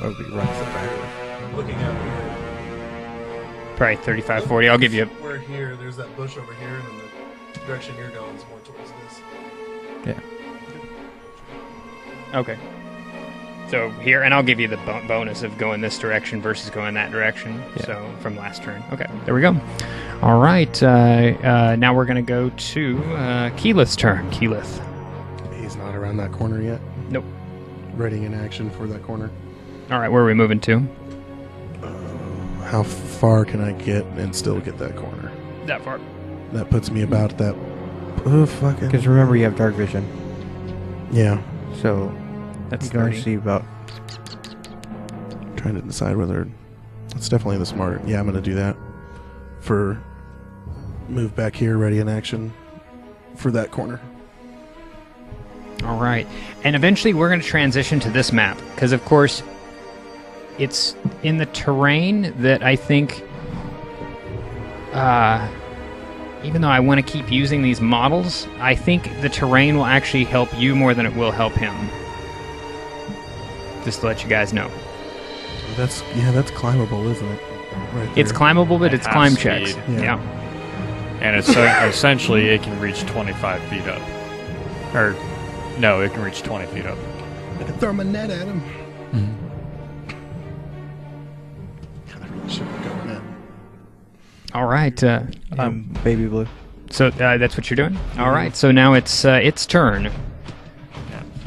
would be running so backwards.
I'm looking out here.
Probably 35, 40. I'll give you.
We're here. There's that bush over here, and then the direction you're going is more towards this.
Yeah.
Okay. So here, and I'll give you the bonus of going this direction versus going that direction.
Yeah.
So from last turn. Okay, there we go. All right. Now we're gonna go to Keyleth's turn. Keyleth.
He's not around that corner yet.
Nope.
Ready in action for that corner.
All right, where are we moving to?
How far can I get and still get that corner?
That far.
That puts me about that. Oh, fucking.
Because remember, you have dark vision.
Yeah.
So
That's
you can only
30.
see about.
Trying to decide whether. It's definitely the smarter. Yeah, I'm going to do that. For. Move back here, ready in action. For that corner.
All right. And eventually we're going to transition to this map because, of course, it's in the terrain that I think, even though I want to keep using these models, I think the terrain will actually help you more than it will help him. Just to let you guys know.
That's climbable, isn't it? Right
It's
there.
climbable, but
At
it's
half
climb
speed.
checks.
Yeah.
And it's essentially it can reach 25 feet up. Or, no, it can reach 20 feet up.
I can throw my net at him. God, I really should have gone net.
All right.
I'm baby blue.
So that's what you're doing? All right. So now it's turn.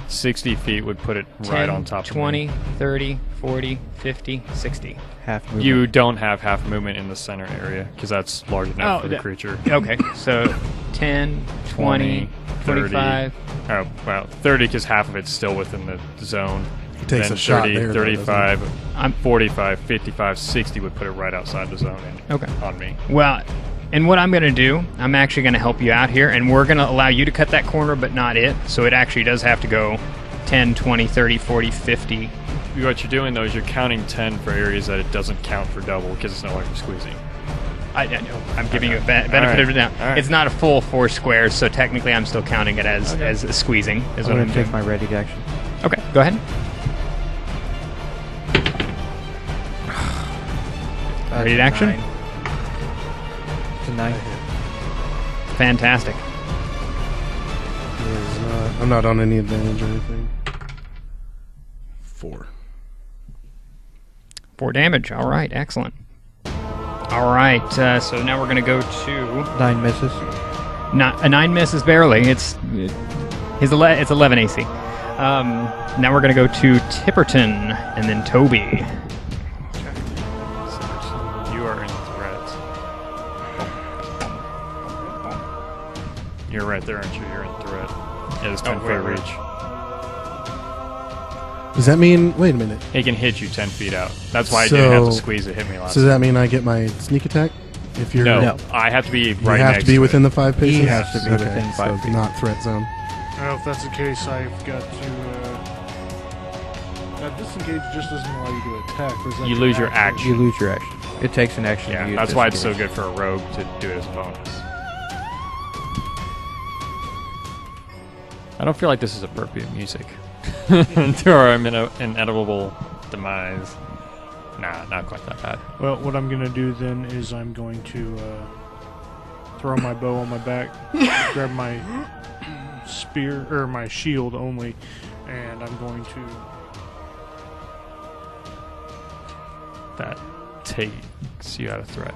60 feet would put it
10,
right on top
20,
of me.
30, 40, 50, 60.
Half movement.
You don't have half movement in the center area because that's large enough for the creature.
Okay. So 10, 20, 25.
Oh, well, 30 because half of it's still within the zone.
He takes
Then
a shot
30,
there, though,
35,
I'm
45, 55, 60 would put it right outside the zone
okay.
on me.
Well, and what I'm going to do, I'm actually going to help you out here, and we're going to allow you to cut that corner, but not it. So it actually does have to go 10, 20, 30, 40, 50.
What you're doing, though, is you're counting 10 for areas that it doesn't count for double because it's no longer squeezing.
I know. I'm giving you a benefit
Alright.
of the doubt.
Alright.
It's not a full 4 squares, so technically I'm still counting it as squeezing. Is
I'm
what
going
I'm
to take
doing.
my ready action.
Okay, go ahead. Ready to action?
9. It's a 9.
Fantastic.
I'm not on any advantage or anything. 4.
4 damage. All right, excellent. All right, so now we're going to go to
9 misses.
a 9 misses barely. It's 11 AC. Now we're going to go to Tipperton and then Toby.
You are in threat. You're right there, aren't you? You're in threat. Yeah, it's 10 foot reach.
Does that mean? Wait a minute.
It can hit you 10 feet out. That's why I didn't have to
So-
squeeze it. Hit me last
So does that mean I get my sneak attack? If you're
No,
No.
I have to be
you
right
have
next
to be within
it.
the 5 paces.
He has to be
Okay,
within 5
so
feet.
not threat zone.
Well, if that's the case, I've got to. Disengage just doesn't allow you to attack. Or is that
You lose your action.
You lose your action. It takes an action to
Yeah,
use
that's why it's so
disengage.
good for a rogue to do it as a bonus. I don't feel like this is appropriate music to our inevitable demise. Nah, not quite that bad.
Well, what I'm going to do then is I'm going to throw my bow on my back, grab my spear, or my shield only, and I'm going to...
That takes you out of threat.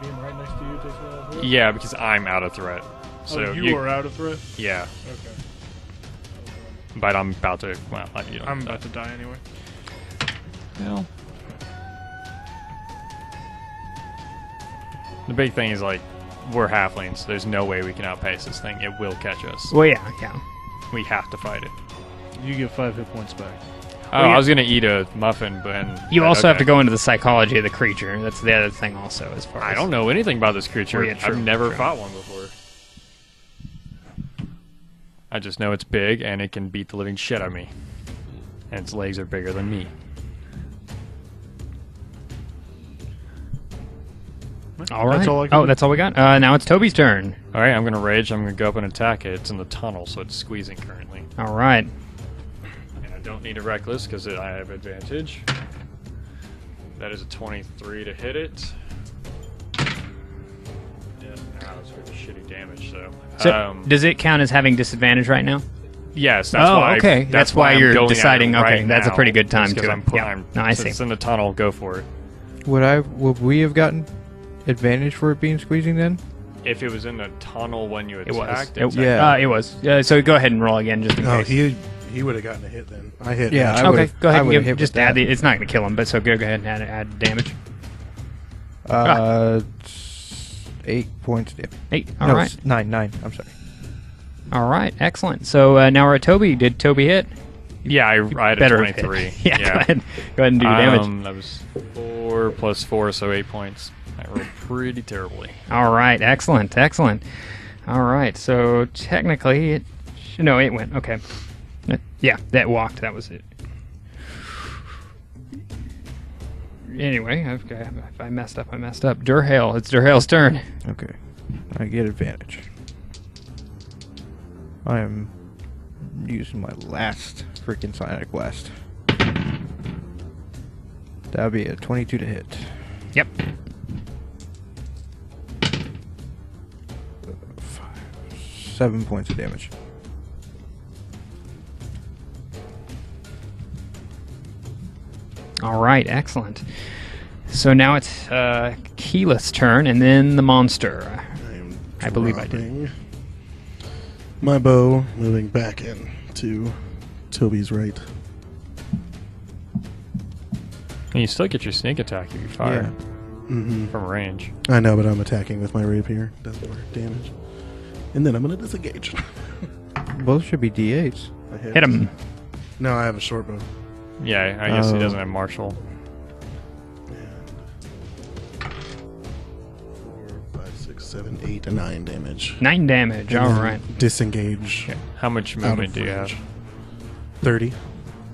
Being right next to you takes me out of threat?
Yeah, because I'm out of threat. So
Oh, you are out of threat?
Yeah,
Okay.
but I'm about to. Well, you don't.
I'm about to die anyway.
Well, the big thing is like we're halflings. There's no way we can outpace this thing. It will catch us.
Well, yeah.
We have to fight it.
You get 5 hit points back.
Oh,
yeah.
I was gonna eat a muffin, but
You
but
also have
okay.
to go into the psychology of the creature. That's the other thing also, as far as...
I don't know anything about this creature.
Oh, yeah, true,
I've never
true.
fought one before. I just know it's big and it can beat the living shit out of me. And its legs are bigger than me.
All right.
That's all I can do.
That's all we got. Now it's Toby's turn.
All right, I'm gonna rage. I'm gonna go up and attack it. It's in the tunnel, so it's squeezing currently.
All right.
And I don't need a reckless because I have advantage. That is a 23 to hit it. Yeah, that's pretty shitty damage.
So does it count as having disadvantage right now?
Yes, that's why.
Okay. That's why
I'm
you're
going at it
deciding.
right
Okay, that's a
now,
pretty good time
just 'cause
to. No, I see.
It's in the tunnel. Go for it.
Would we have gotten advantage for it being squeezing then?
If it was in the tunnel when you
It was.
attacked,
Yeah.
It was. So go ahead and roll again, just in
Oh,
case.
he would have gotten a hit then. I hit.
Yeah,
natural.
I
Okay,
would've-
go ahead
I
and
would've hit with
just add
that.
the. It's not going to kill him, but so go ahead and add damage.
8 points. Yeah.
8. All
no,
right.
9. I'm sorry.
All right. Excellent. So now we're at Toby. Did Toby hit?
yeah, I had a
Better have
23.
hit. Yeah. Go ahead and do your damage.
That was 4 plus 4, so 8 points. I rolled pretty terribly.
All right. Excellent. All right. So technically, it went. Okay. Yeah, that walked. That was it. Anyway, if I messed up, I messed up. Durhale. It's Durhale's turn.
Okay. I get advantage. I am using my last freaking Sonic Blast. That would be a 22 to hit.
Yep.
7 points of damage.
All right. Excellent. So now it's Keyleth's turn, and then the monster. I believe I did.
dropping my bow, moving back in to Toby's right.
And you still get your sneak attack if you fire
Mm-hmm.
from range.
I know, but I'm attacking with my rapier. Doesn't work damage. And then I'm going to disengage.
Both should be D8s.
I
Hit him.
No, I have a short bow.
Yeah, I guess he
Oh.
doesn't have martial.
And 4, 5, 6, 7, 8, and 9 damage.
9 damage.
And
All
then
right.
Disengage.
How much
out
movement
of
do you
range.
have?
30.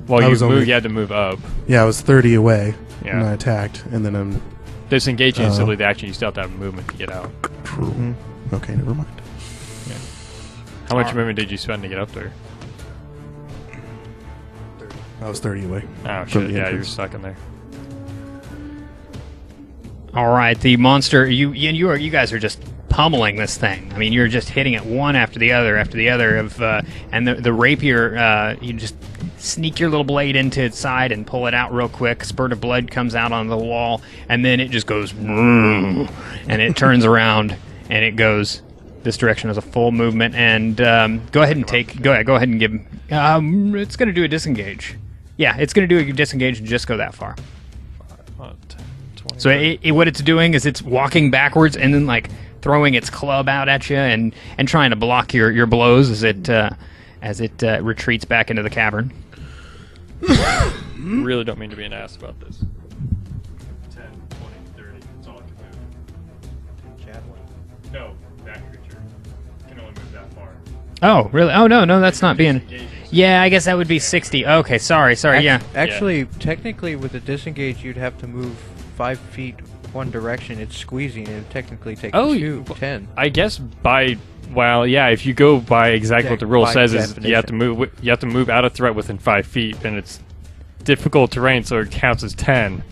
Well,
I was only-
you had to move up.
Yeah, I was 30 away.
Yeah.
And I attacked. And then I'm...
Disengaging is
Oh.
simply the action. You still have to have movement to get out.
True.
Mhm.
Okay, never mind.
How much
Alright.
movement did you spend to get up there?
I was 30 away.
Oh
From
shit!
the
Yeah, you're
entrance.
stuck in there.
All right. The monster. You guys are just pummeling this thing. I mean, you're just hitting it one after the other of, and the rapier. You just sneak your little blade into its side and pull it out real quick. Spurt of blood comes out on the wall, and then it just goes, and it turns around and it goes this direction as a full movement. And go ahead and give. It's going to do a disengage. Yeah, it's going to do a disengage and just go that far.
20,
So what it's doing is it's walking backwards and then like throwing its club out at you and trying to block your blows as it retreats back into the cavern.
really don't mean to be an ass about this. 10, 20, 30. That's all I can move.
Javelin.
No, that creature can only move that far.
Oh, really? Oh no, that's not being. Yeah, I guess that would be 60. Okay, sorry. Yeah.
Actually, technically, with a disengage, you'd have to move 5 feet one direction. It's squeezing, and it technically takes
Oh,
10.
I guess if you go by exactly what the rule
By
says, is you have
definition.
to move out of threat within 5 feet, and it's difficult terrain, so it counts as 10.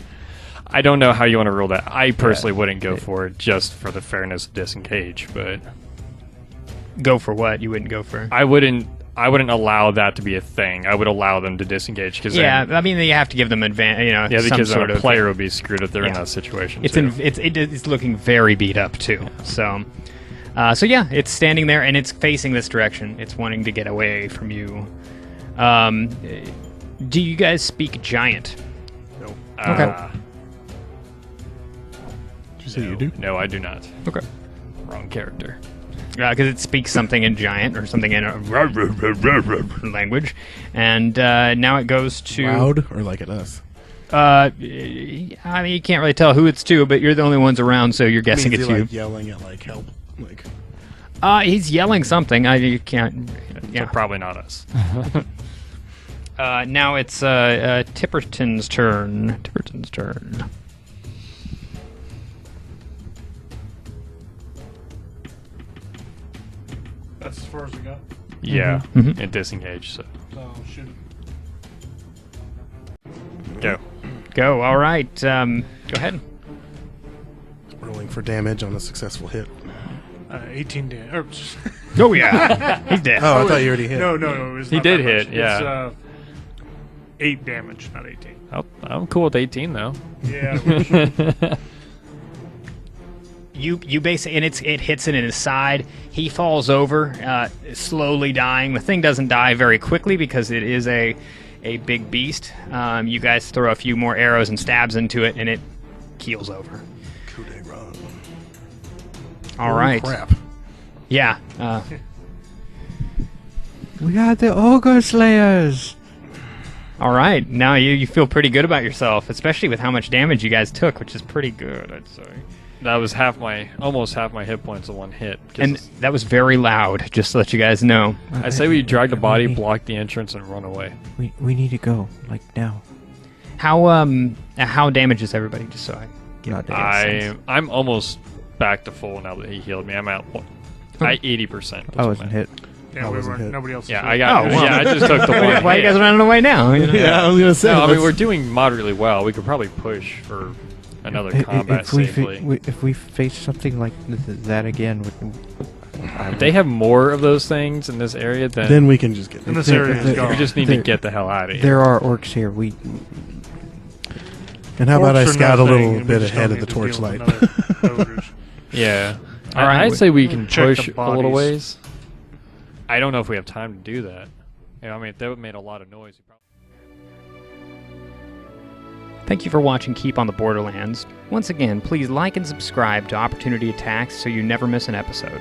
I don't know how you want to rule that. I personally wouldn't go for it just for the fairness of disengage, but
Go for what? You wouldn't go for?
I wouldn't allow that to be a thing. I would allow them to disengage because
Yeah, I mean you have to give them advantage.
yeah,
some
because then
sort
a
of
player would be screwed if they're in
Yeah.
that situation.
It's
too.
it's looking very beat up too. So yeah, it's standing there and it's facing this direction. It's wanting to get away from you. Do you guys speak giant?
Uh,
Did you say you do?
No, I do not.
Okay.
Wrong character.
Because it speaks something in giant or something in a language, and now it goes to.
Loud or like at us?
I mean, you can't really tell who it's to, but you're the only ones around, so you're guessing
Means
it's
he,
you.
like, yelling at like help. Like
He's yelling something. You can't.
So
Yeah.
probably not us.
Now it's Tipperton's turn.
That's as far as it got.
Yeah,
Mhm.
and disengage. So
Oh, shoot.
go.
Go. All right. Go ahead.
Rolling for damage on a successful hit.
18 damage.
Oh yeah, he's dead.
Oh, I thought you already hit.
No. It was
He
not
did
that much.
hit, yeah.
It's 8 damage, not 18.
I'm cool with 18 though.
Yeah. I wish.
You basically, and it hits it in his side. He falls over, slowly dying. The thing doesn't die very quickly because it is a big beast. You guys throw a few more arrows and stabs into it, and it keels over.
Coup de run.
All right.
Crap.
Yeah.
We got the ogre slayers.
All right. Now you feel pretty good about yourself, especially with how much damage you guys took, which is pretty good, I'd say.
That was almost half my hit points in one hit. 'Cause
And that was very loud, just to let you guys know.
I say we drag the body, block the entrance, and run away.
We need to go, like now.
How damaged is everybody? Just so I get
Not
a sense.
I'm almost back to full now that he healed me. I'm at 80%.
I wasn't hit.
Yeah,
I
we
wasn't
weren't.
hit.
Nobody else.
Yeah,
was
I
hit.
got.
Oh, well.
Yeah, I just took the one.
Why are you guys
hit.
running away now? You know?
Yeah, I was gonna say.
No, I mean
let's-
we're doing moderately well. We could probably push for another combat
If we
safely.
if we face something like that again,
If they have more of those things in this area,
Then we can just get.
And this area is
we
gone.
just need to
There-
get the hell out of here.
there are orcs here.
And how about I
Orcs are
scout a
nothing,
little
and we
bit
just
ahead
don't
of the
need to deal with
torchlight?
another ogres.
Yeah.
All right,
I'd say we can
check
push
the
a little
bodies.
ways. I don't know if we have time to do that. I mean, if that made a lot of noise.
Thank you for watching Keep on the Borderlands. Once again, please like and subscribe to Opportunity Attacks so you never miss an episode.